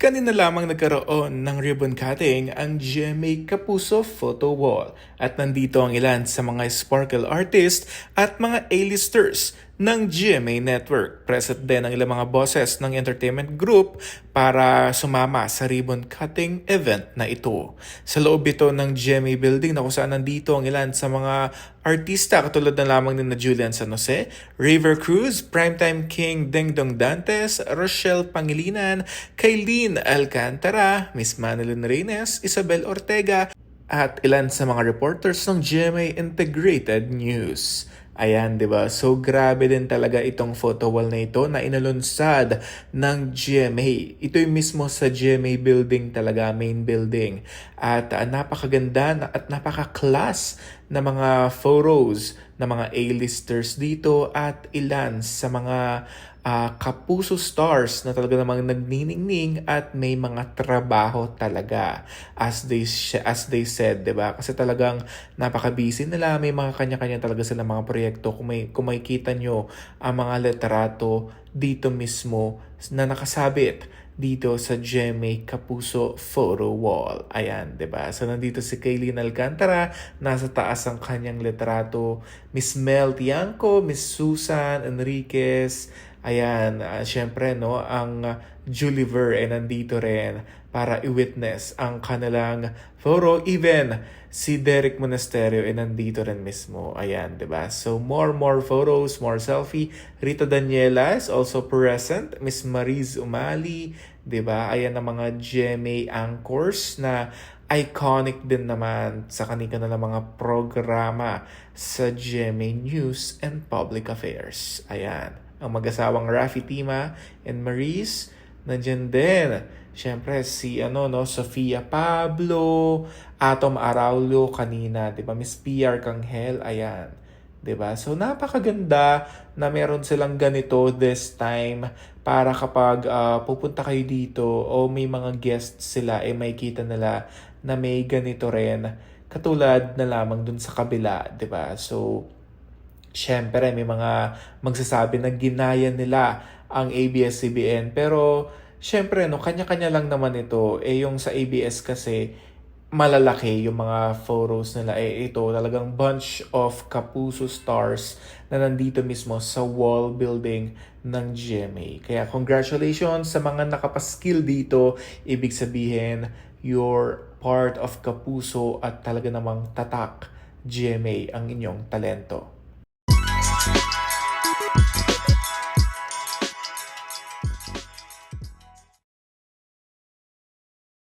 Kanina lamang nagkaroon ng ribbon cutting ang GMA Kapuso Photo Wall at nandito ang ilan sa mga sparkle artist at mga A-listers ng GMA Network. Present din ang ilang mga bosses ng entertainment group para sumama sa ribbon cutting event na ito. Sa loob ito ng GMA building na kung saan nandito ang ilan sa mga artista katulad na lamang ni na Julian San Jose, River Cruz, Primetime King Dingdong Dantes, Rochelle Pangilinan, Kaylin Alcantara, Miss Manilyn Reynes, Isabel Ortega, at ilan sa mga reporters ng GMA Integrated News. Ayan, 'di ba? So grabe din talaga itong photo wall na ito na inalunsad ng GMA. Ito yung mismo sa GMA building talaga, main building. At napakaganda at napaka-class na mga photos ng mga A-listers dito at ilan sa mga kapuso stars na talaga namang nagniningning at may mga trabaho talaga as they said, 'di ba? Kasi talagang napaka-busy nila, may mga kanya-kanya talaga sila mga proyekto. Kung makikita nyo ang mga litrato dito mismo na nakasabit dito sa GMA Kapuso Photo Wall. Ayan, 'di ba? So nandito si Kaylin Alcantara, nasa taas ang kanyang litrato. Miss Mel Tiangco, Miss Susan Enriquez, ayan, syempre no, ang Juliver ay nandito rin para i-witness ang kanilang photo. Even si Derek Monasterio ay nandito rin mismo. Ayan, 'di ba? So more photos, more selfie. Rita Daniela is also present. Miss Mariz Umali, 'di ba? Ayan ang mga GMA anchors na iconic din naman sa kanilang mga programa sa GMA News and Public Affairs. Ayan. Ang mag-asawang Rafi Tima and Maris, nandiyan din. Siyempre si Sofia Pablo, Atom Araulio kanina, 'di ba? Miss PR Canghel, ayan. 'Di ba? So napakaganda na meron silang ganito this time para kapag pupunta kayo dito o may mga guests sila makikita nila na may ganito rin katulad na lamang dun sa kabila, 'di ba? So syempre, may mga magsasabi na ginaya nila ang ABS-CBN. Pero, syempre, kanya-kanya lang naman ito. Yung sa ABS kasi, malalaki yung mga photos nila. Ito, talagang bunch of Kapuso stars na nandito mismo sa wall building ng GMA. Kaya, congratulations sa mga nakapaskil dito. Ibig sabihin, you're part of Kapuso at talaga namang tatak GMA ang inyong talento.